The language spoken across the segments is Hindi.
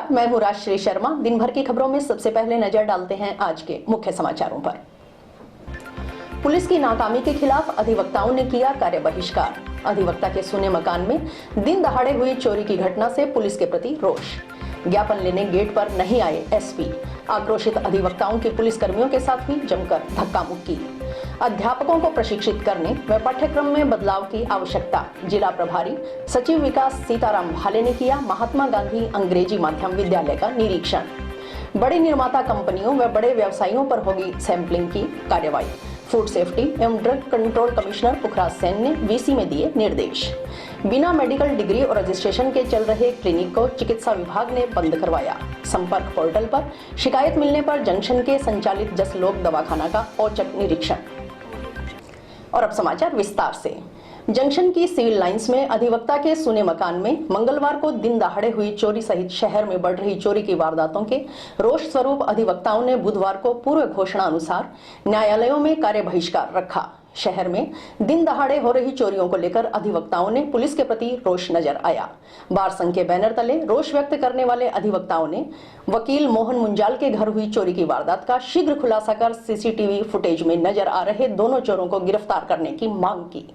नमस्कार, मैं हूं राजश्री शर्मा। दिन भर की खबरों में सबसे पहले नजर डालते हैं आज के मुख्य समाचारों पर। पुलिस की नाकामी के खिलाफ अधिवक्ताओं ने किया कार्य बहिष्कार। अधिवक्ता के सुने मकान में दिन दहाड़े हुई चोरी की घटना से पुलिस के प्रति रोष। ज्ञापन लेने गेट पर नहीं आए एसपी। आक्रोशित अधिवक्ताओं की पुलिस कर्मियों के साथ हुई जमकर धक्का मुक्की। अध्यापकों को प्रशिक्षित करने व पाठ्यक्रम में बदलाव की आवश्यकता। जिला प्रभारी सचिव विकास सीताराम भाले ने किया महात्मा गांधी अंग्रेजी माध्यम विद्यालय का निरीक्षण। बड़ी निर्माता कंपनियों व बड़े व्यवसायियों पर होगी सैंपलिंग की कार्रवाई। फूड सेफ्टी एवं ड्रग कंट्रोल कमिश्नर पुखराज सेन ने वीसी में दिए निर्देश। बिना मेडिकल डिग्री और रजिस्ट्रेशन के चल रहे क्लिनिक को चिकित्सा विभाग ने बंद करवाया। संपर्क पोर्टल पर शिकायत मिलने पर जंक्शन के संचालित जस लोक दवाखाना का औचक निरीक्षण। और अब समाचार विस्तार से। जंक्शन की सिविल लाइंस में अधिवक्ता के सुने मकान में मंगलवार को दिन दहाड़े हुई चोरी सहित शहर में बढ़ रही चोरी की वारदातों के रोष स्वरूप अधिवक्ताओं ने बुधवार को पूर्व घोषणा अनुसार न्यायालयों में कार्य बहिष्कार रखा। शहर में दिन दहाड़े हो रही चोरियों को लेकर अधिवक्ताओं ने पुलिस के प्रति रोष नजर आया। बार संघ के बैनर तले रोष व्यक्त करने वाले अधिवक्ताओं ने वकील मोहन मुंजाल के घर हुई चोरी की वारदात का शीघ्र खुलासा कर सीसीटीवी फुटेज में नजर आ रहे दोनों चोरों को गिरफ्तार करने की मांग की।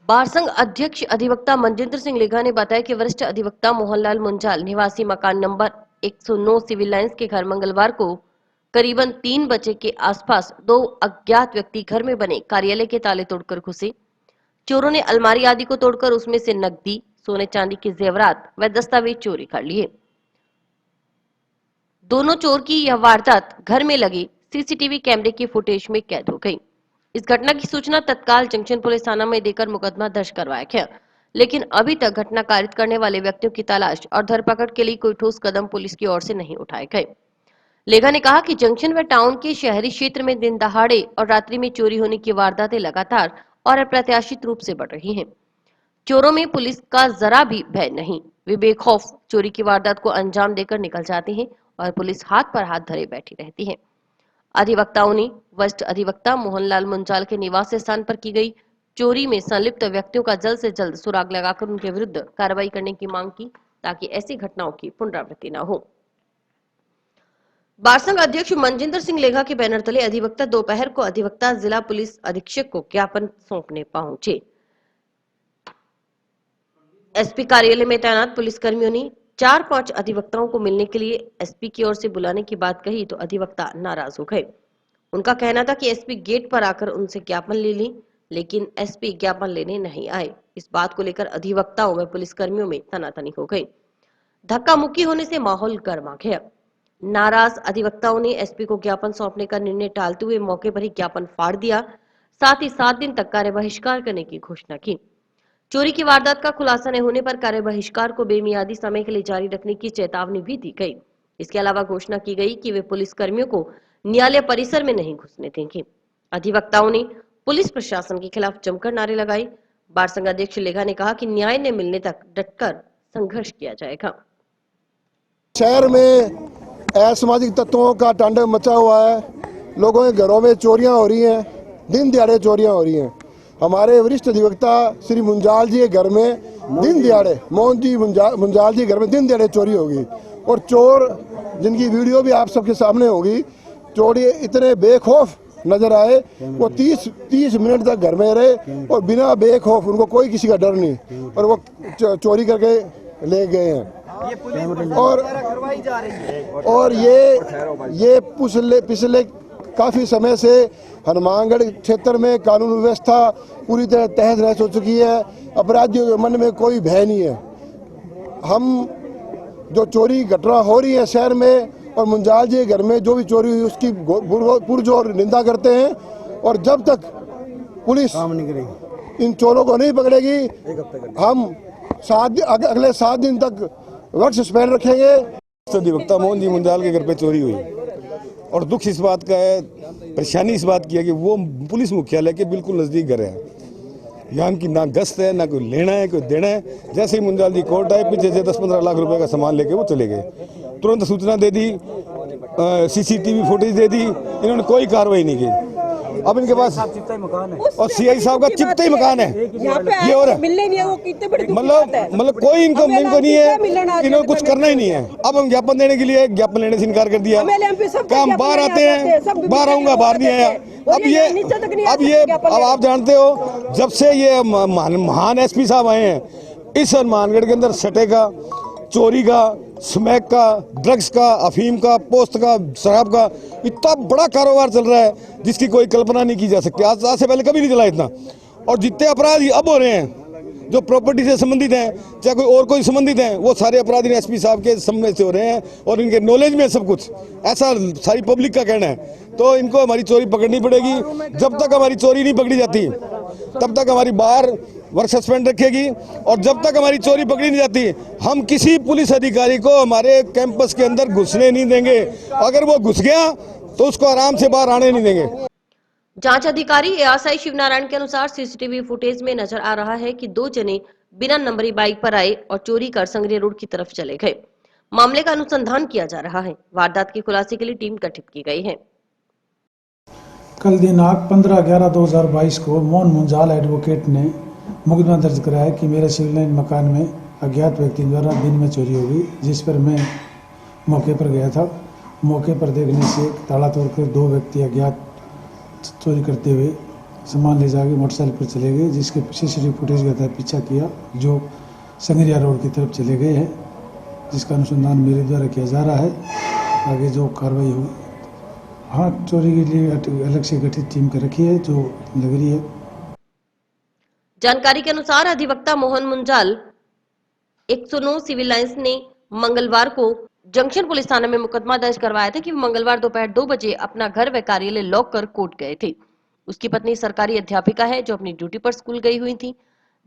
बार संघ अध्यक्ष अधिवक्ता मनजिंदर सिंह लेघा ने बताया कि वरिष्ठ अधिवक्ता मोहनलाल मुंजाल निवासी मकान नंबर 109 सिविल लाइंस के घर मंगलवार को करीबन 3 बजे के आसपास 2 अज्ञात व्यक्ति घर में बने कार्यालय के ताले तोड़कर घुसे। चोरों ने अलमारी आदि को तोड़कर उसमें से नकदी, सोने चांदी के जेवरात व दस्तावेज चोरी कर लिए। दोनों चोर की यह वारदात घर में लगे सीसीटीवी कैमरे की फुटेज में कैद हो गई। इस घटना की सूचना तत्काल जंक्शन पुलिस थाना में देकर मुकदमा दर्ज करवाया गया, लेकिन अभी तक घटना कारित करने वाले व्यक्तियों की तलाश और धरपकड़ के लिए कोई ठोस कदम पुलिस की ओर से नहीं उठाए गए। लेघा ने कहा कि जंक्शन व टाउन के शहरी क्षेत्र में दिन दहाड़े और रात्रि में चोरी होने की वारदातें लगातार और अप्रत्याशित रूप से बढ़ रही हैं। चोरों में पुलिस का जरा भी भय नहीं, वे बेखौफ चोरी की वारदात को अंजाम देकर निकल जाते हैं और पुलिस हाथ पर हाथ धरे बैठी रहती है। अधिवक्ताओं ने वरिष्ठ अधिवक्ता मोहनलाल मुंजाल के निवास स्थान पर की गई चोरी में संलिप्त व्यक्तियों का जल्द से जल्द सुराग लगाकर उनके विरुद्ध कार्रवाई करने की मांग की, ताकि ऐसी घटनाओं की पुनरावृत्ति न हो। बार संघ अध्यक्ष मनजिंदर सिंह लेघा के बैनर तले अधिवक्ता दोपहर को अधिवक्ता जिला पुलिस अधीक्षक को ज्ञापन सौंपने पहुंचे। एसपी कार्यालय में तैनात पुलिसकर्मियों ने 4-5 अधिवक्ताओं को मिलने के लिए एसपी की ओर से बुलाने की बात कही तो अधिवक्ता नाराज हो गए। उनका कहना था कि एसपी गेट पर आकर उनसे ज्ञापन ले लें, लेकिन एसपी ज्ञापन लेने नहीं आए। इस बात को लेकर अधिवक्ताओं व पुलिसकर्मियों में तनातनी हो गई। धक्का मुक्की होने से माहौल गर्मा गया। नाराज अधिवक्ताओं ने एसपी को ज्ञापन सौंपने का निर्णय टालते हुए मौके पर ही ज्ञापन फाड़ दिया। साथ ही 7 दिन तक कार्य बहिष्कार करने की घोषणा की। चोरी की वारदात का खुलासा न होने पर कार्य बहिष्कार को बेमियादी समय के लिए जारी रखने की चेतावनी भी दी गई। इसके अलावा घोषणा की गई कि वे पुलिसकर्मियों को न्यायालय परिसर में नहीं घुसने देंगे। अधिवक्ताओं ने पुलिस प्रशासन के खिलाफ जमकर नारे लगाए। बार संघ अध्यक्ष लेखा ने कहा कि न्याय न मिलने तक डटकर संघर्ष किया जाएगा। शहर में असामाजिक तत्वों का तांडव मचा हुआ है। लोगों के घरों में चोरियां हो रही हैं, दिन दिहाड़े चोरियां हो रही हैं। हमारे वरिष्ठ अधिवक्ता श्री मुंजाल जी के घर में दिन दिहाड़े, मोहन जी मुंजाल जी के घर में दिन दिहाड़े चोरी होगी। और चोर जिनकी वीडियो भी आप सबके सामने होगी, चोरी इतने बेखौफ नजर आए, वो 30 मिनट तक घर में रहे और बिना बेखौफ, उनको कोई किसी का डर नहीं, और वो चोरी करके ले गए हैं। और ये पिछले काफी समय से हनुमानगढ़ क्षेत्र में कानून व्यवस्था पूरी तरह तहस नहस हो चुकी है। अपराधियों के मन में कोई भय नहीं है। हम जो चोरी घटना हो रही है शहर में और मुंजाल जी के घर में जो भी चोरी हुई उसकी पुरजोर निंदा करते हैं। और जब तक पुलिस इन चोरों को नहीं पकड़ेगी, हम अगले 7 दिन तक वर्क सस्पेंड रखेंगे। अधिवक्ता मोहन जी मुंजाल के घर पे चोरी हुई और दुख इस बात का है, परेशानी इस बात की है कि वो पुलिस मुख्यालय के बिल्कुल नजदीक घर है। यहाँ की ना गश्त है, ना कोई लेना है, कोई देना है। जैसे ही मुंजाल जी कोर्ट आए, पीछे से 10-15 लाख रुपए का सामान लेके वो चले गए। तुरंत सूचना दे दी, CCTV फुटेज दे दी, इन्होंने कोई कार्रवाई नहीं की। अब इनके पास और CI साहब का चिपता ही मकान है, ये और मतलब कोई इनको नहीं है, इन्होंने कुछ करना ही नहीं है। अब हम ज्ञापन देने के लिए ज्ञापन लेने से इनकार कर दिया। काम बाहर आते हैं, बाहर आऊंगा, बाहर नहीं आया। अब आप जानते हो, जब से ये महान SP साहब आए हैं, इस हनुमानगढ़ के अंदर सटे का, चोरी का, स्मैक का, ड्रग्स का, अफीम का, पोस्त का, शराब का इतना बड़ा कारोबार चल रहा है जिसकी कोई कल्पना नहीं की जा सकती। आज से पहले कभी नहीं चला इतना। और जितने अपराध अब हो रहे हैं जो प्रॉपर्टी से संबंधित हैं, चाहे कोई और कोई संबंधित हैं, वो सारे अपराधी SP साहब के समय से हो रहे हैं और इनके नॉलेज में सब कुछ, ऐसा सारी पब्लिक का कहना है। तो इनको हमारी चोरी पकड़नी पड़ेगी। जब तक हमारी चोरी नहीं पकड़ी जाती तब तक हमारी बार वर्क सस्पेंड रखेगी, और जब तक हमारी चोरी पकड़ी नहीं जाती हम किसी पुलिस अधिकारी को हमारे कैंपस के अंदर घुसने नहीं देंगे। अगर वो घुस गया तो उसको आराम से बाहर आने नहीं देंगे। जांच अधिकारी ASI शिवनारायण के अनुसार CCTV फुटेज में नजर आ रहा है कि 2 जने बिना नंबरी बाइक पर आए और चोरी कर संगरिया रोड की तरफ चले गए। मामले का अनुसंधान किया जा रहा है। वारदात के खुलासे के लिए टीम गठित की गई है। कल दिनांक 15/11/2022 को मोहन मुंजाल एडवोकेट ने मुकदमा दर्ज कराया कि मेरे सिविल लाइन मकान में अज्ञात व्यक्ति द्वारा दिन में चोरी हो गई, जिस पर मैं मौके पर गया था। मौके पर देखने से ताला तोड़कर 2 व्यक्ति अज्ञात चोरी करते हुए सामान ले जाके मोटरसाइकिल पर चले गए, जिसके CCTV फुटेज का पीछा किया, जो संगरिया रोड की तरफ चले गए हैं, जिसका अनुसंधान मेरे द्वारा किया जा रहा है। आगे जो कार्रवाई हुई, हाँ, चोरी के लिए अलग से गठित टीम कर रखी है जो लग रही है। जानकारी के अनुसार अधिवक्ता मोहन मुंजाल 109 सिविल लाइंस ने मंगलवार को जंक्शन पुलिस थाना में मुकदमा दर्ज करवाया था कि मंगलवार दोपहर 2 बजे अपना घर व कार्यालय लॉक कर कोर्ट गए थे। उसकी पत्नी सरकारी अध्यापिका है जो अपनी ड्यूटी पर स्कूल गई हुई थी।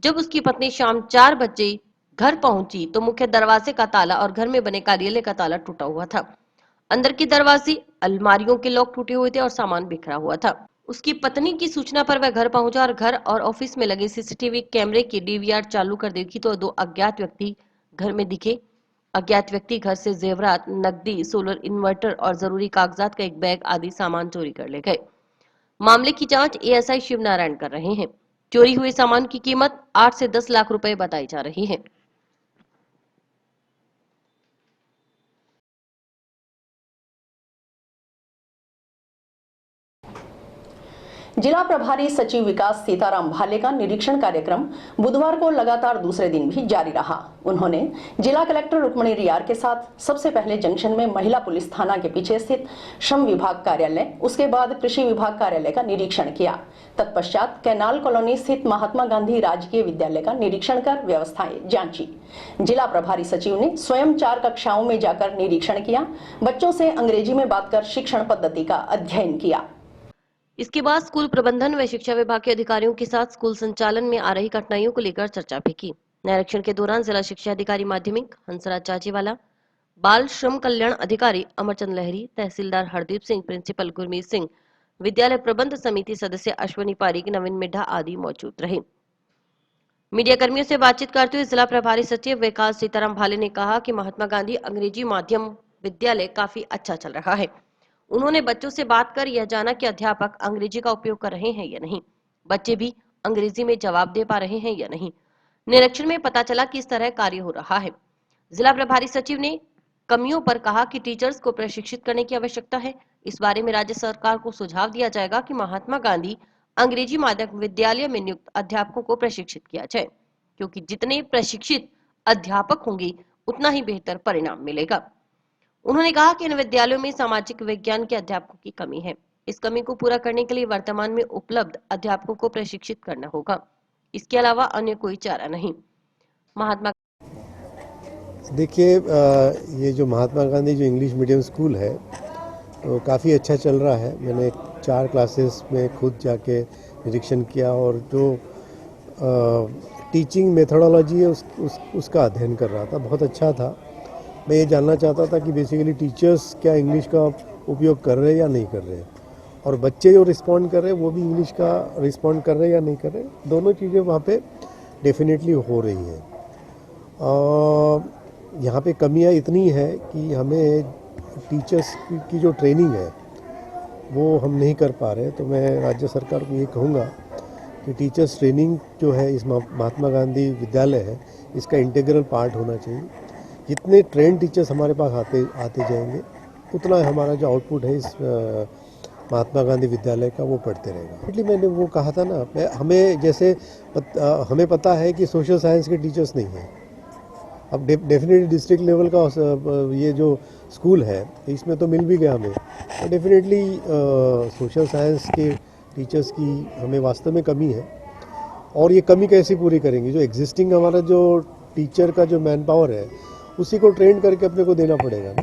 जब उसकी पत्नी शाम 4 बजे घर पहुंची तो मुख्य दरवाजे का ताला और घर में बने कार्यालय का ताला टूटा हुआ था। अंदर की दरवाजे, अलमारियों के लॉक टूटे हुए थे और सामान बिखरा हुआ था। उसकी पत्नी की सूचना पर वह घर पहुंचा और घर और ऑफिस में लगे CCTV कैमरे की DVR चालू कर देखी तो 2 अज्ञात व्यक्ति घर में दिखे। अज्ञात व्यक्ति घर से जेवरात, नकदी, सोलर इन्वर्टर और जरूरी कागजात का एक बैग आदि सामान चोरी कर ले गए। मामले की जांच ASI शिवनारायण कर रहे हैं। चोरी हुए सामान की कीमत 8 से 10 लाख रुपए बताई जा रही है। जिला प्रभारी सचिव विकास सीताराम भाले का निरीक्षण कार्यक्रम बुधवार को लगातार दूसरे दिन भी जारी रहा। उन्होंने जिला कलेक्टर रुक्मणी रियार के साथ सबसे पहले जंक्शन में महिला पुलिस थाना के पीछे स्थित श्रम विभाग कार्यालय, उसके बाद कृषि विभाग कार्यालय का निरीक्षण किया। तत्पश्चात कैनाल कॉलोनी स्थित महात्मा गांधी राजकीय विद्यालय का निरीक्षण कर व्यवस्थाएं जांची। जिला प्रभारी सचिव ने स्वयं 4 कक्षाओं में जाकर निरीक्षण किया, बच्चों से अंग्रेजी में बात कर शिक्षण पद्धति का अध्ययन किया। इसके बाद स्कूल प्रबंधन व शिक्षा विभाग के अधिकारियों के साथ स्कूल संचालन में आ रही कठिनाइयों को लेकर चर्चा भी की। निरीक्षण के दौरान जिला शिक्षा अधिकारी माध्यमिक हंसराज चाचीवाला, बाल श्रम कल्याण अधिकारी अमरचंद लहरी, तहसीलदार हरदीप सिंह, प्रिंसिपल गुरमीत सिंह, विद्यालय प्रबंध समिति सदस्य अश्वनी पारीक, नवीन मिड्ढा आदि मौजूद रहे। मीडिया कर्मियों से बातचीत करते हुए जिला प्रभारी सचिव विकास सीताराम भाले ने कहा कि महात्मा गांधी अंग्रेजी माध्यम विद्यालय काफी अच्छा चल रहा है। उन्होंने बच्चों से बात कर यह जाना कि अध्यापक अंग्रेजी का उपयोग कर रहे हैं या नहीं, बच्चे भी अंग्रेजी में जवाब दे पा रहे हैं या नहीं। निरीक्षण में पता चला कि इस तरह कार्य हो रहा है। जिला प्रभारी सचिव ने कमियों पर कहा कि टीचर्स को प्रशिक्षित करने की आवश्यकता है। इस बारे में राज्य सरकार को सुझाव दिया जाएगा कि महात्मा गांधी अंग्रेजी माध्यम विद्यालय में नियुक्त अध्यापकों को प्रशिक्षित किया जाए, क्योंकि जितने प्रशिक्षित अध्यापक होंगे उतना ही बेहतर परिणाम मिलेगा। उन्होंने कहा कि इन विद्यालयों में सामाजिक विज्ञान के अध्यापकों की कमी है। इस कमी को पूरा करने के लिए वर्तमान में उपलब्ध अध्यापकों को प्रशिक्षित करना होगा। इसके अलावा अन्य कोई चारा नहीं। महात्मा देखिए, ये जो महात्मा गांधी जो इंग्लिश मीडियम स्कूल है तो काफ़ी अच्छा चल रहा है। मैंने 4 क्लासेस में खुद जाके निरीक्षण किया और जो टीचिंग मेथोडोलॉजी है उसका अध्ययन कर रहा था। बहुत अच्छा था। मैं ये जानना चाहता था कि बेसिकली टीचर्स क्या इंग्लिश का उपयोग कर रहे हैं या नहीं कर रहे हैं, और बच्चे जो रिस्पॉन्ड कर रहे हैं वो भी इंग्लिश का रिस्पॉन्ड कर रहे हैं या नहीं कर रहे हैं। दोनों चीज़ें वहाँ पे डेफिनेटली हो रही हैं। यहाँ पे कमियाँ इतनी है कि हमें टीचर्स की जो ट्रेनिंग है वो हम नहीं कर पा रहे। तो मैं राज्य सरकार को ये कहूँगा कि टीचर्स ट्रेनिंग जो है इस महात्मा गांधी विद्यालय है इसका इंटीग्रल पार्ट होना चाहिए। जितने ट्रेन टीचर्स हमारे पास आते जाएंगे उतना हमारा जो आउटपुट है इस महात्मा गांधी विद्यालय का वो बढ़ते रहेगा। इसलिए मैंने वो कहा था ना, हमें जैसे हमें पता है कि सोशल साइंस के टीचर्स नहीं हैं। अब डेफिनेटली डिस्ट्रिक्ट लेवल का ये जो स्कूल है इसमें तो मिल भी गया हमें, तो डेफिनेटली सोशल साइंस के टीचर्स की हमें वास्तव में कमी है। और ये कमी कैसे पूरी करेंगे? जो एग्जिस्टिंग हमारा जो टीचर का जो मैन पावर है उसी को ट्रेन करके अपने को देना पड़ेगा ना,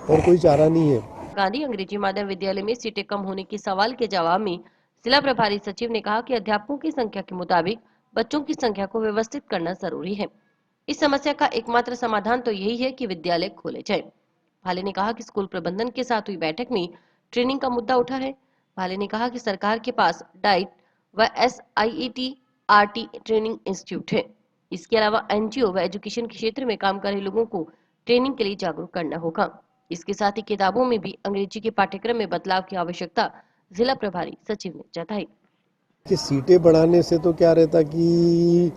और कोई चारा नहीं है। गांधी अंग्रेजी माध्यम विद्यालय में सीटें कम होने के सवाल के जवाब में जिला प्रभारी सचिव ने कहा कि अध्यापकों की संख्या के मुताबिक बच्चों की संख्या को व्यवस्थित करना जरूरी है। इस समस्या का एकमात्र समाधान तो यही है कि विद्यालय खोले जाए। भाले ने कहा कि स्कूल प्रबंधन के साथ हुई बैठक में ट्रेनिंग का मुद्दा उठा है। भाले ने कहा कि सरकार के पास डाइट व SIET RT ट्रेनिंग इंस्टीट्यूट है। इसके अलावा NGO व एजुकेशन के क्षेत्र में काम कर रहे लोगों को ट्रेनिंग के लिए जागरूक करना होगा। इसके साथ ही किताबों में भी अंग्रेजी के पाठ्यक्रम में बदलाव की आवश्यकता जिला प्रभारी सचिव ने जताई। कि सीटें बढ़ाने से तो क्या रहता कि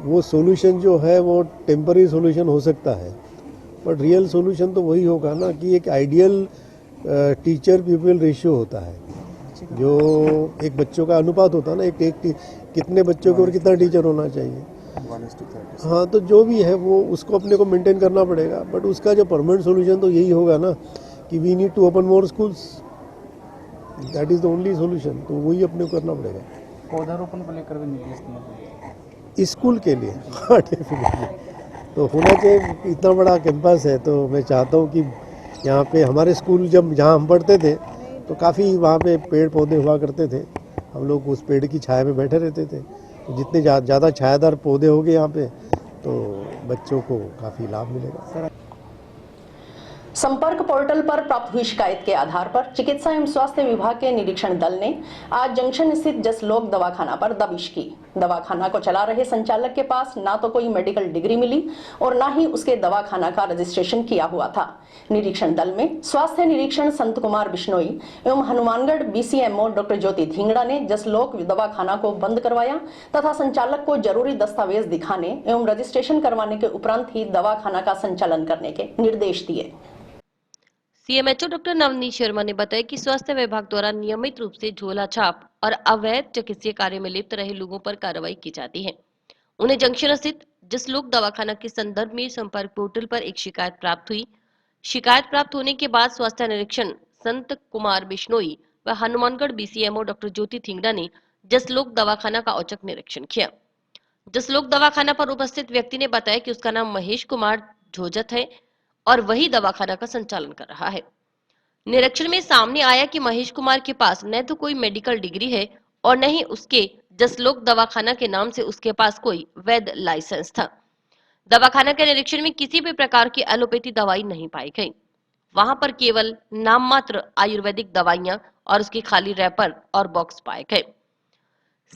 वो सॉल्यूशन जो है वो टेम्पररी सॉल्यूशन हो सकता है, बट रियल सॉल्यूशन तो वही होगा ना कि एक आइडियल टीचर पीपल रेशियो होता है, जो एक बच्चों का अनुपात होता है ना, एक कितने बच्चों के और कितना टीचर होना चाहिए। हाँ, तो जो भी है वो उसको अपने को मेंटेन करना पड़ेगा, बट उसका जो परमानेंट सॉल्यूशन तो यही होगा ना कि we need to open more schools, that is the only solution. तो वही अपने को करना पड़ेगा। पौधारोपण को लेकर भी निर्देश दिए स्कूल के लिए। हाँ, डेफिनेटली तो होना चाहिए। इतना बड़ा कैंपस है तो मैं चाहता हूँ कि यहाँ पे हमारे स्कूल जहाँ हम पढ़ते थे तो काफ़ी वहाँ पे पेड़ पौधे हुआ करते थे। हम लोग उस पेड़ की छाया में बैठे रहते थे, तो जितने ज़्यादा छायादार पौधे होंगे यहाँ पे तो बच्चों को काफ़ी लाभ मिलेगा। संपर्क पोर्टल पर प्राप्त हुई शिकायत के आधार पर चिकित्सा एवं स्वास्थ्य विभाग के निरीक्षण दल ने आज जंक्शन स्थित जसलोक दवाखाना पर दबिश की। दवाखाना को चला रहे संचालक के पास ना तो कोई मेडिकल डिग्री मिली और ना ही उसके दवाखाना का रजिस्ट्रेशन किया हुआ था। निरीक्षण दल में स्वास्थ्य निरीक्षण संत कुमार बिश्नोई एवं हनुमानगढ़ BCMO डॉक्टर ज्योति धिंगड़ा ने जसलोक दवाखाना को बंद करवाया तथा संचालक को जरूरी दस्तावेज दिखाने एवं रजिस्ट्रेशन करवाने के उपरांत ही दवाखाना का संचालन करने के निर्देश दिए। सीएमएचओ डॉक्टर नवनीत शर्मा ने बताया कि स्वास्थ्य विभाग द्वारा नियमित रूप से झोला छाप और अवैध चिकित्सीय कार्य में लिप्त रहे लोगों पर कार्रवाई की जाती है। उन्हें जंक्शन स्थित जसलोक दवाखाना के संदर्भ में संपर्क पोर्टल पर एक शिकायत प्राप्त हुई। शिकायत प्राप्त होने के बाद स्वास्थ्य निरीक्षण संत कुमार बिश्नोई व हनुमानगढ़ बीसीएमओ डॉक्टर ज्योति थिंगड़ा ने जसलोक दवाखाना का औचक निरीक्षण किया। जसलोक दवाखाना पर उपस्थित व्यक्ति ने बताया कि उसका नाम महेश कुमार झोजत है और वही दवाखाना का संचालन कर रहा है। निरीक्षण में सामने आया कि महेश कुमार के पास न तो कोई मेडिकल डिग्री है और न ही उसके जसलोक दवाखाना के नाम से उसके पास कोई वैध लाइसेंस था। दवाखाना के निरीक्षण में किसी भी प्रकार की एलोपैथी दवाई नहीं पाई गई। वहां पर केवल नाम मात्र आयुर्वेदिक दवाइयां और उसके खाली रैपर और बॉक्स पाए गए।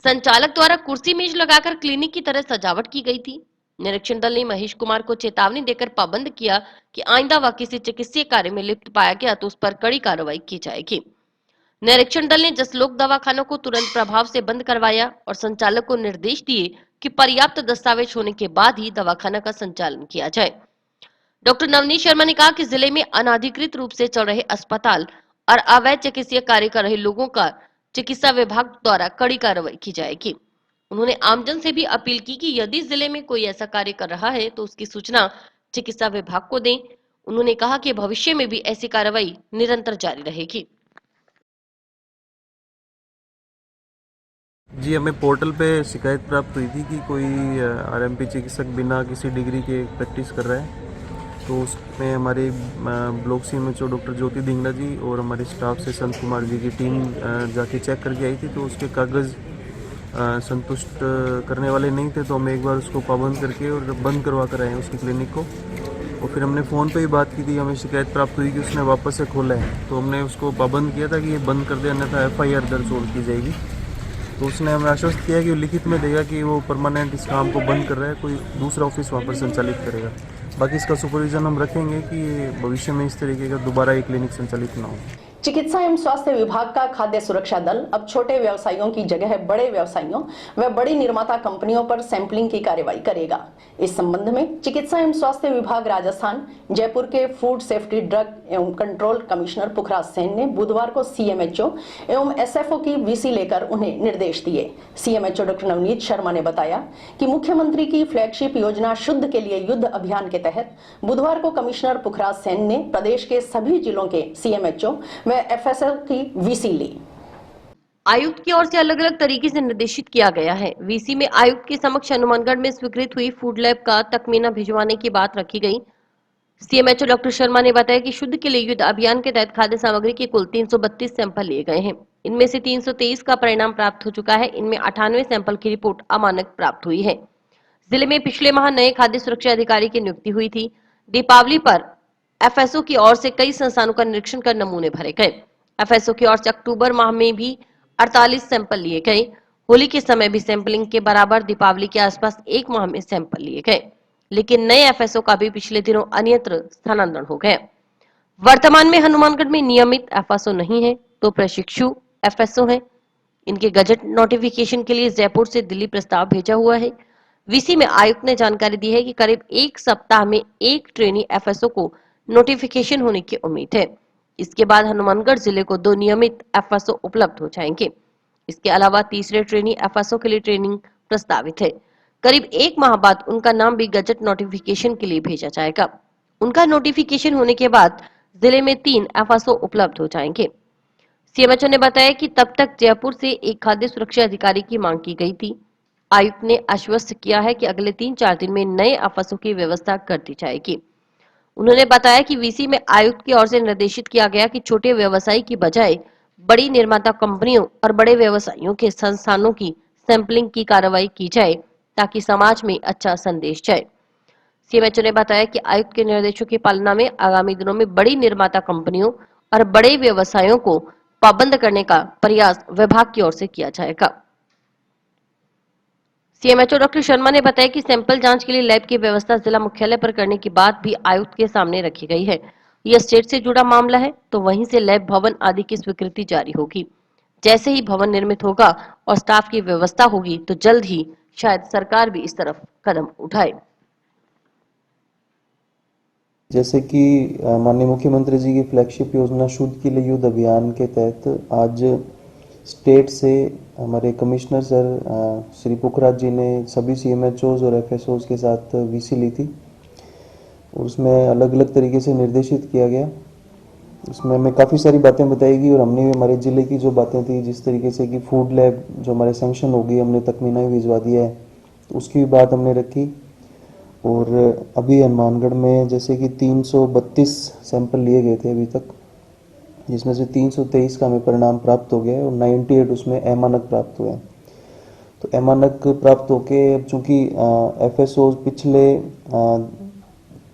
संचालक द्वारा कुर्सी मेज लगाकर क्लिनिक की तरह सजावट की गई थी। निरीक्षण दल ने महेश कुमार को चेतावनी देकर पाबंद किया कि आइंदा वह किसी चिकित्सीय कार्य में लिप्त पाया गया तो उस पर कड़ी कार्रवाई की जाएगी। निरीक्षण दल ने जसलोक दवाखानों को तुरंत प्रभाव से बंद करवाया और संचालक को निर्देश दिए कि पर्याप्त दस्तावेज होने के बाद ही दवाखाना का संचालन किया जाए। डॉक्टर नवनीत शर्मा ने कहा कि जिले में अनाधिकृत रूप से चल रहे अस्पताल और अवैध चिकित्सीय कार्य कर रहे लोगों का चिकित्सा विभाग द्वारा कड़ी कार्रवाई की जाएगी। उन्होंने आमजन से भी अपील की कि यदि जिले में कोई ऐसा कार्य कर रहा है तो उसकी सूचना चिकित्सा विभाग को दें। उन्होंने कहा कि भविष्य में भी ऐसी कार्रवाई निरंतर जारी रहेगी। जी, हमें पोर्टल पे शिकायत प्राप्त हुई थी कि कोई आरएमपी चिकित्सक बिना किसी डिग्री के प्रैक्टिस कर रहा है। तो उसमें हमारे ब्लॉक सीएमएचओ डॉक्टर ज्योति धिंगड़ा जी और हमारे स्टाफ से संत कुमार जी की टीम जाके चेक करके आई थी। तो उसके कागज़ संतुष्ट करने वाले नहीं थे, तो हम एक बार उसको पाबंद करके और बंद करवा कर आए उसकी क्लिनिक को। और फिर हमने फ़ोन पे ही बात की थी, हमें शिकायत प्राप्त हुई कि उसने वापस से खोला है, तो हमने उसको पाबंद किया था कि ये बंद कर दे, अन्यथा FIR दर्ज और की जाएगी। तो उसने हमें आश्वस्त किया कि वो लिखित में देगा कि वो परमानेंट इस काम को बंद कर रहा है, कोई दूसरा ऑफिस वहाँ पर संचालित करेगा। बाकी इसका सुपरविजन हम रखेंगे कि भविष्य में इस तरीके का दोबारा ये क्लिनिक संचालित ना हो। चिकित्सा एवं स्वास्थ्य विभाग का खाद्य सुरक्षा दल अब छोटे व्यवसायियों की जगह बड़े व्यवसायियों व बड़ी निर्माता कंपनियों पर सैंपलिंग की कार्रवाई करेगा। इस संबंध में चिकित्सा एवं स्वास्थ्य विभाग राजस्थान जयपुर के फूड सेफ्टी ड्रग एवं कंट्रोल कमिश्नर पुखराज सेन ने बुधवार को सीएमएचओ एवं SFO की VC लेकर उन्हें निर्देश दिए। सीएमएचओ डॉक्टर नवनीत शर्मा ने बताया कि मुख्यमंत्री की फ्लैगशिप योजना शुद्ध के लिए युद्ध अभियान के तहत बुधवार को कमिश्नर पुखराज सेन ने प्रदेश के सभी जिलों के CMHO व FSL की VC ली। आयुक्त की ओर से अलग अलग तरीके से निर्देशित किया गया है। VC में आयुक्त के समक्ष हनुमानगढ़ में स्वीकृत हुई फूड लैब का तकमीना भिजवाने की बात रखी गई। CMHO डॉक्टर शर्मा ने बताया कि शुद्ध के लिए युद्ध अभियान के तहत खाद्य सामग्री के कुल 332 सैंपल लिए गए हैं। इनमें से 323 का परिणाम प्राप्त हो चुका है। इनमें 98 सैंपल की रिपोर्ट अमानक प्राप्त हुई है। जिले में पिछले माह नए खाद्य सुरक्षा अधिकारी की नियुक्ति हुई थी। दीपावली पर FSO की ओर से कई संस्थानों का निरीक्षण कर नमूने भरे गए। FSO की ओर से अक्टूबर माह में भी 48 सैंपल लिए गए। होली के समय भी सैंपलिंग के बराबर दीपावली के आसपास एक माह में सैंपल लिए गए, लेकिन नए FSO का भी पिछले दिनों अन्यत्र स्थानांतरण हो गया। वर्तमान में हनुमानगढ़ में नियमित FSO नहीं है तो प्रशिक्षु FSO है। इनके गजट नोटिफिकेशन के लिए जयपुर से दिल्ली प्रस्ताव भेजा हुआ है। VC में आयुक्त ने जानकारी दी है कि करीब एक सप्ताह में एक ट्रेनी FSO को नोटिफिकेशन होने की उम्मीद है। इसके बाद हनुमानगढ़ जिले को 2 नियमित FSO उपलब्ध हो जाएंगे। इसके अलावा तीसरे ट्रेनी FSO के लिए ट्रेनिंग प्रस्तावित है। करीब एक माह बाद उनका नाम भी गजट नोटिफिकेशन के लिए भेजा जाएगा। उनका नोटिफिकेशन होने के बाद जिले में 3 FSO उपलब्ध हो जाएंगे। CMHO ने बताया कि तब तक जयपुर से एक खाद्य सुरक्षा अधिकारी की मांग की गई थी। आयुक्त ने आश्वस्त किया है कि अगले 3-4 दिन में नए FSO की व्यवस्था कर दी जाएगी। उन्होंने बताया कि VC में आयुक्त की ओर से निर्देशित किया गया कि छोटे व्यवसायी की बजाय बड़ी निर्माता कंपनियों और बड़े व्यवसायियों के संस्थानों की सैंपलिंग की कार्रवाई की जाए ताकि समाज में अच्छा संदेश जाए। CMHO ने बताया कि आयुक्त के निर्देशों की पालना में आगामी दिनों में बड़ी निर्माता कंपनियों और बड़े व्यवसायों को पाबंद करने का प्रयास विभाग की ओर से किया जाएगा। CMHO डॉक्टर शर्मा ने बताया कि सैंपल जांच के लिए लैब की व्यवस्था जिला मुख्यालय पर करने की बात भी आयुक्त के सामने रखी गई है। यह स्टेट से जुड़ा मामला है तो वहीं से लैब भवन आदि की स्वीकृति जारी होगी। जैसे ही भवन निर्मित होगा और स्टाफ की व्यवस्था होगी तो जल्द ही शायद सरकार भी इस तरफ कदम उठाए। जैसे कि माननीय मुख्यमंत्री जी की फ्लैगशिप योजना शुद्ध के लिए युद्ध अभियान के तहत आज स्टेट से हमारे कमिश्नर सर श्री पुखराज जी ने सभी CMHOs और FSOs के साथ VC ली थी और उसमें अलग अलग तरीके से निर्देशित किया गया। उसमें हमें काफ़ी सारी बातें बताई गई और हमने भी हमारे ज़िले की जो बातें थी, जिस तरीके से कि फूड लैब जो हमारे सैंक्शन होगी, हमने तकमीना ही भिजवा दिया है, तो उसकी भी बात हमने रखी। और अभी हनुमानगढ़ में जैसे कि 332 सैंपल लिए गए थे अभी तक, जिसमें से 323 का हमें परिणाम प्राप्त हो गया है और 98 उसमें अमानक प्राप्त हुए हैं। तो अमानक प्राप्त होके अब चूँकि FSO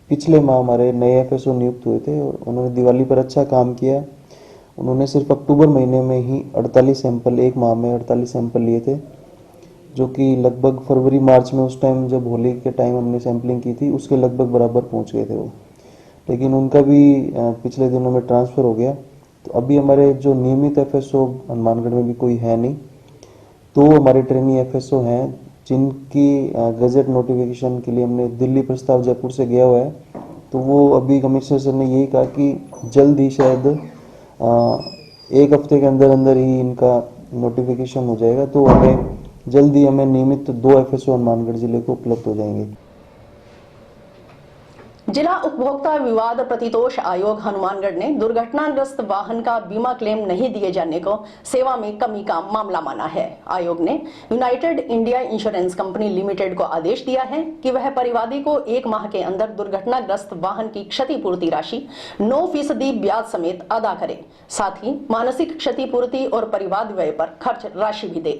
पिछले माह हमारे नए FSO नियुक्त हुए थे और उन्होंने दिवाली पर अच्छा काम किया। उन्होंने सिर्फ अक्टूबर महीने में ही 48 सैंपल, एक माह में 48 सैंपल लिए थे, जो कि लगभग फरवरी मार्च में उस टाइम जब होली के टाइम हमने सैंपलिंग की थी उसके लगभग बराबर पहुंच गए थे वो, लेकिन उनका भी पिछले दिनों में ट्रांसफ़र हो गया। तो अभी हमारे जो नियमित FSO हनुमानगढ़ में भी कोई है नहीं, तो हमारे ट्रेनी FSO हैं जिनकी गजट नोटिफिकेशन के लिए हमने दिल्ली प्रस्ताव जयपुर से गया हुआ है। तो वो अभी कमिश्नर सर ने यही कहा कि जल्द ही शायद एक हफ्ते के अंदर अंदर ही इनका नोटिफिकेशन हो जाएगा, तो हमें जल्दी हमें नियमित 2 FSO हनुमानगढ़ जिले को उपलब्ध हो जाएंगे। जिला उपभोक्ता विवाद प्रतितोष आयोग हनुमानगढ़ ने दुर्घटनाग्रस्त वाहन का बीमा क्लेम नहीं दिए जाने को सेवा में कमी का मामला माना है। आयोग ने United India insurance company limited को आदेश दिया है कि वह परिवादी को 1 माह के अंदर दुर्घटनाग्रस्त वाहन की क्षतिपूर्ति राशि 9% ब्याज समेत अदा करे, साथ ही मानसिक क्षतिपूर्ति और परिवाद व्यय पर खर्च राशि भी दे।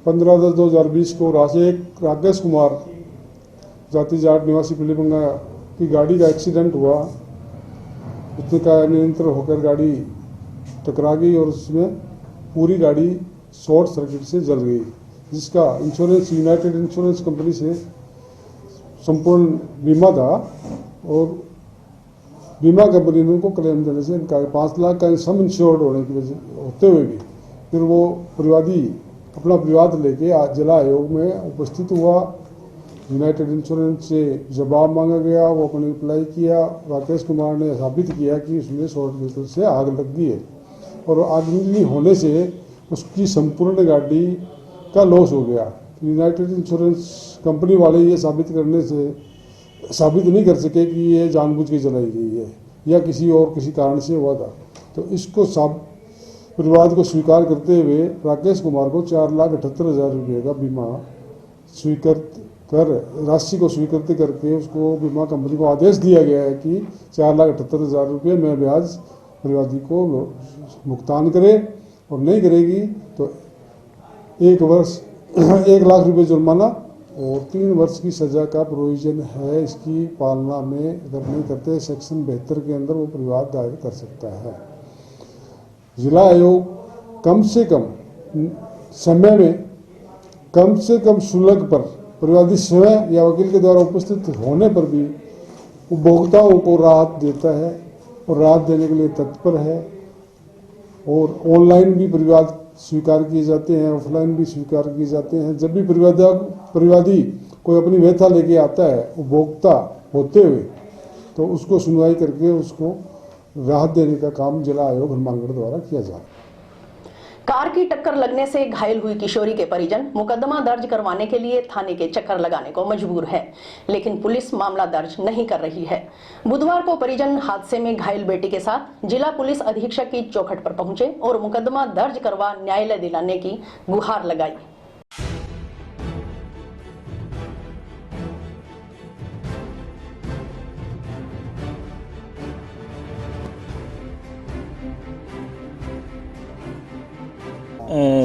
पंद्रह 10/2020 को राकेश कुमार जाति जाट निवासी पिलीबंगा की गाड़ी का एक्सीडेंट हुआ। उसने का नियंत्रण होकर गाड़ी टकरा गई और उसमें पूरी गाड़ी शॉर्ट सर्किट से जल गई, जिसका इंश्योरेंस यूनाइटेड इंश्योरेंस कंपनी से संपूर्ण बीमा था और बीमा कंपनी ने उनको क्लेम देने से इनका 5 लाख का सम इंश्योर्ड होने की वजह होते हुए भी फिर वो परिवादी अपना विवाद लेके आज जिला आयोग में उपस्थित हुआ। यूनाइटेड इंश्योरेंस से जवाब मांगा गया, वो अपने अप्लाई किया। राकेश कुमार ने साबित किया कि उसमें शॉर्ट सर्किट से आग लग गई है और आग होने से उसकी संपूर्ण गाड़ी का लॉस हो गया। यूनाइटेड इंश्योरेंस कंपनी वाले ये साबित नहीं कर सके कि ये जानबूझ के जलाई गई है या किसी कारण से हुआ था। तो इसको परिवाद को स्वीकार करते हुए राकेश कुमार को 4,78,000 रुपये का बीमा राशि को स्वीकृत करके उसको बीमा कंपनी को आदेश दिया गया है कि 4,78,000 रुपये में ब्याज परिवादी को भुगतान करे और नहीं करेगी तो 1 लाख रुपये जुर्माना और 3 वर्ष की सजा का प्रोविजन है। इसकी पालना में अगर नहीं करते सेक्शन 72 के अंदर वो परिवाद दायर कर सकता है। जिला आयोग कम से कम समय में कम से कम शुल्क पर परिवादी स्वयं या वकील के द्वारा उपस्थित होने पर भी उपभोक्ताओं को राहत देता है और राहत देने के लिए तत्पर है। और ऑनलाइन भी परिवाद स्वीकार किए जाते हैं, ऑफलाइन भी स्वीकार किए जाते हैं। जब भी परिवादी कोई अपनी व्यथा लेके आता है उपभोक्ता होते हुए, तो उसको सुनवाई करके उसको राहत देने का काम जिला आयोग हनुमानगढ़ द्वारा किया जा रहा है। कार की टक्कर लगने से घायल हुई किशोरी के परिजन मुकदमा दर्ज करवाने के लिए थाने के चक्कर लगाने को मजबूर है, लेकिन पुलिस मामला दर्ज नहीं कर रही है। बुधवार को परिजन हादसे में घायल बेटी के साथ जिला पुलिस अधीक्षक की चौखट पर पहुंचे और मुकदमा दर्ज करवा न्यायालय दिलाने की गुहार लगाई।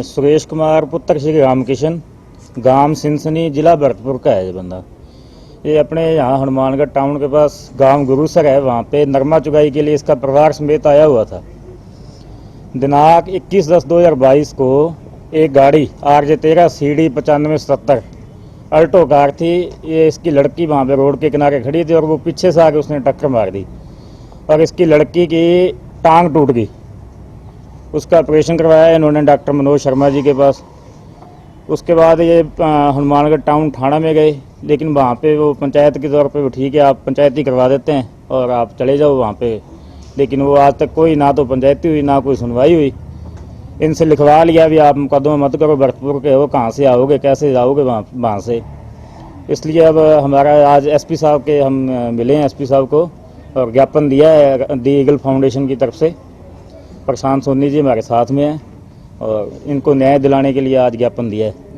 सुरेश कुमार पुत्र श्री रामकिशन, गांव सिंसनी, जिला भरतपुर का है ये बंदा। ये अपने यहाँ हनुमानगढ़ टाउन के पास गांव गुरुसर है, वहाँ पे नरमा चुगाई के लिए इसका परिवार समेत आया हुआ था। दिनांक 21/10/2022 को एक गाड़ी RJ13 CD 9570 अल्टो कार थी। ये इसकी लड़की वहाँ पे रोड के किनारे खड़ी थी और वो पीछे से आके उसने टक्कर मार दी और इसकी लड़की की टांग टूट गई। उसका ऑपरेशन करवाया इन्होंने डॉक्टर मनोज शर्मा जी के पास। उसके बाद ये हनुमानगढ़ टाउन थाना में गए, लेकिन वहाँ पे वो पंचायत के तौर पे वो ठीक है आप पंचायती करवा देते हैं और आप चले जाओ वहाँ पे, लेकिन वो आज तक कोई ना तो पंचायती हुई ना कोई सुनवाई हुई। इनसे लिखवा लिया भी आप मुकदमा मत करो, भरतपुर के हो, कहाँ से आओगे कैसे जाओगे वहाँ से। इसलिए अब हमारा आज एसपी साहब के हम मिले हैं एसपी साहब को और ज्ञापन दिया है दी ईगल फाउंडेशन की तरफ से। प्रशांत सोनी जी हमारे साथ में हैं और इनको न्याय दिलाने के लिए आज ज्ञापन दिया है।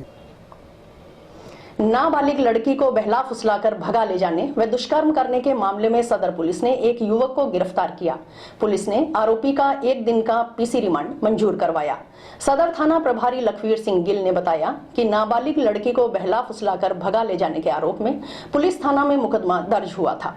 नाबालिग लड़की को बहला फुसलाकर भगा ले जाने व दुष्कर्म करने के मामले में सदर पुलिस ने एक युवक को गिरफ्तार किया। पुलिस ने आरोपी का 1 दिन का पीसी रिमांड मंजूर करवाया। सदर थाना प्रभारी लखवीर सिंह गिल ने बताया कि नाबालिग लड़की को बहला फुसलाकर भगा ले जाने के आरोप में पुलिस थाना में मुकदमा दर्ज हुआ था।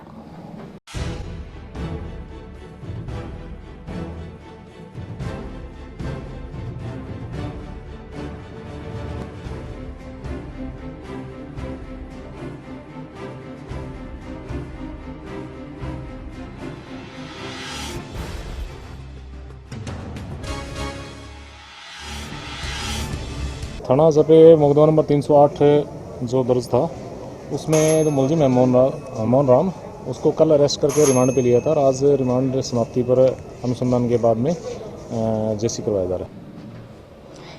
थाना पे मुकदमा नंबर 308 जो दर्ज था, उसमें जो मुलजिम है मोहन राम, उसको कल अरेस्ट करके रिमांड पे लिया था और आज रिमांड समाप्ति पर अनुसंधान के बाद में जेसी करवाया जा रहा है।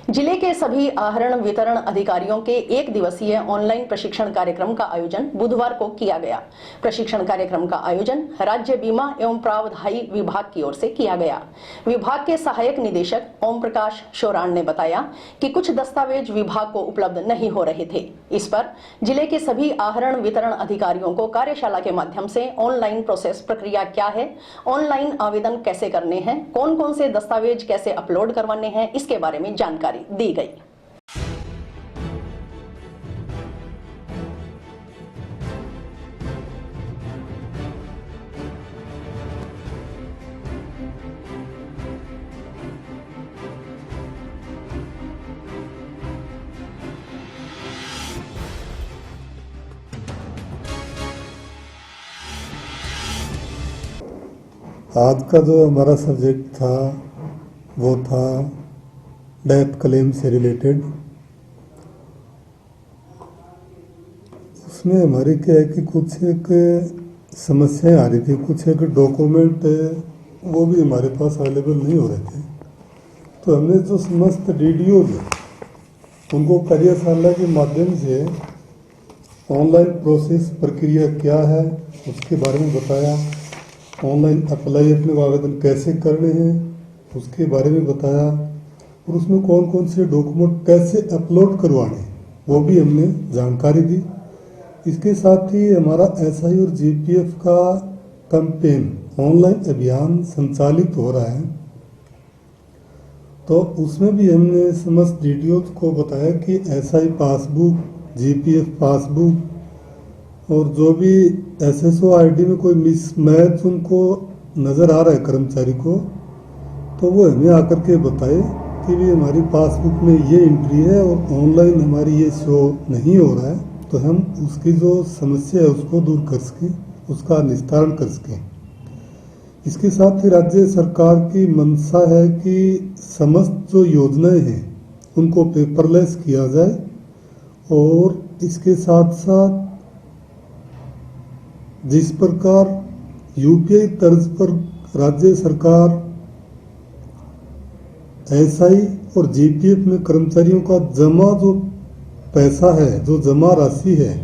जिले के सभी आहरण वितरण अधिकारियों के 1 दिवसीय ऑनलाइन प्रशिक्षण कार्यक्रम का आयोजन बुधवार को किया गया। प्रशिक्षण कार्यक्रम का आयोजन राज्य बीमा एवं प्रावधायी विभाग की ओर से किया गया। विभाग के सहायक निदेशक ओम प्रकाश शोराण ने बताया कि कुछ दस्तावेज विभाग को उपलब्ध नहीं हो रहे थे। इस पर जिले के सभी आहरण वितरण अधिकारियों को कार्यशाला के माध्यम से ऑनलाइन प्रोसेस प्रक्रिया क्या है, ऑनलाइन आवेदन कैसे करने हैं, कौन कौन से दस्तावेज कैसे अपलोड करवाने हैं, इसके बारे में जानकारी दी गई। आज का जो हमारा सब्जेक्ट था वो था डेथ क्लेम से रिलेटेड। उसमें हमारी क्या है कि कुछ एक समस्याएं आ रही थी, कुछ एक डॉक्यूमेंट वो भी हमारे पास अवेलेबल नहीं हो रहे थे। तो हमने जो समस्त डीडीओज उनको कार्यशाला के माध्यम से ऑनलाइन प्रोसेस प्रक्रिया क्या है उसके बारे में बताया, ऑनलाइन अप्लाई अपने आवेदन कैसे करने हैं उसके बारे में बताया और उसमें कौन कौन से डॉक्यूमेंट कैसे अपलोड करवाने वो भी हमने जानकारी दी। इसके साथ ही हमारा एसआई और जीपीएफ का कैंपेन ऑनलाइन अभियान संचालित हो रहा है, तो उसमें भी हमने समस्त डीडीओ को बताया कि एसआई पासबुक, जीपीएफ पासबुक और जो भी एसएसओ आईडी में कोई मिसमैच उनको नज़र आ रहा है कर्मचारी को, तो वो हमें आकर के बताए कि भी हमारी पासबुक में ये एंट्री है और ऑनलाइन हमारी ये शो नहीं हो रहा है, तो हम उसकी जो समस्या है उसको दूर कर सकें, उसका निस्तारण कर सकें। इसके साथ ही राज्य सरकार की मंशा है कि समस्त जो योजनाएं हैं उनको पेपरलेस किया जाए और इसके साथ साथ जिस प्रकार यूपीआई तर्ज पर राज्य सरकार एसआई और जीपीएफ में कर्मचारियों का जमा जो पैसा है, जो जमा राशि है,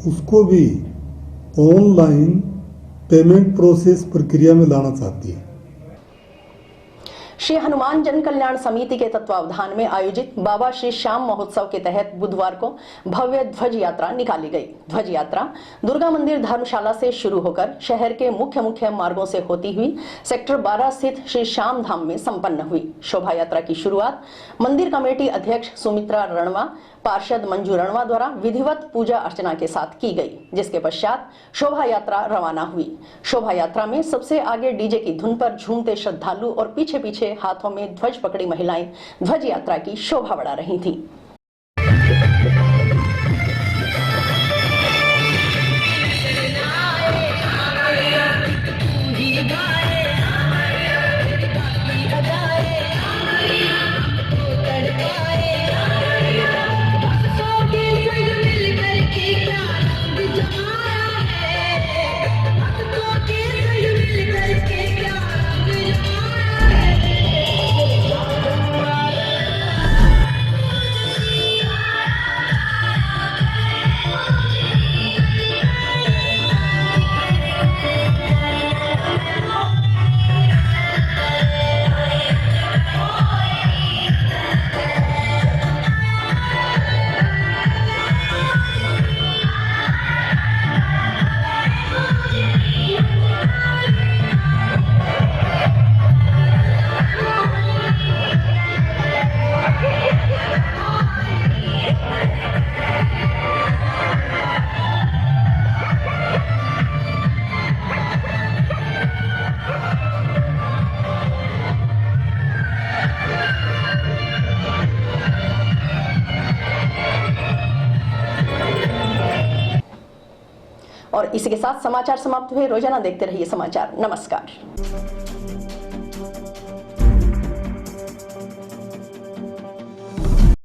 उसको भी ऑनलाइन पेमेंट प्रोसेस प्रक्रिया में लाना चाहती है। श्री हनुमान जन कल्याण समिति के तत्वावधान में आयोजित बाबा श्री श्याम महोत्सव के तहत बुधवार को भव्य ध्वज यात्रा निकाली गई। ध्वज यात्रा दुर्गा मंदिर धर्मशाला से शुरू होकर शहर के मुख्य मार्गों से होती हुई सेक्टर 12 स्थित श्री श्याम धाम में संपन्न हुई। शोभा यात्रा की शुरुआत मंदिर कमेटी अध्यक्ष सुमित्रा रणवा, पार्षद मंजू रणवा द्वारा विधिवत पूजा अर्चना के साथ की गई, जिसके पश्चात शोभा यात्रा रवाना हुई। शोभा यात्रा में सबसे आगे डीजे की धुन पर झूमते श्रद्धालु और पीछे पीछे हाथों में ध्वज पकड़ी महिलाएं ध्वज यात्रा की शोभा बढ़ा रही थीं। और इसी के साथ समाचार समाप्त हुए। रोजाना देखते रहिए समाचार। नमस्कार।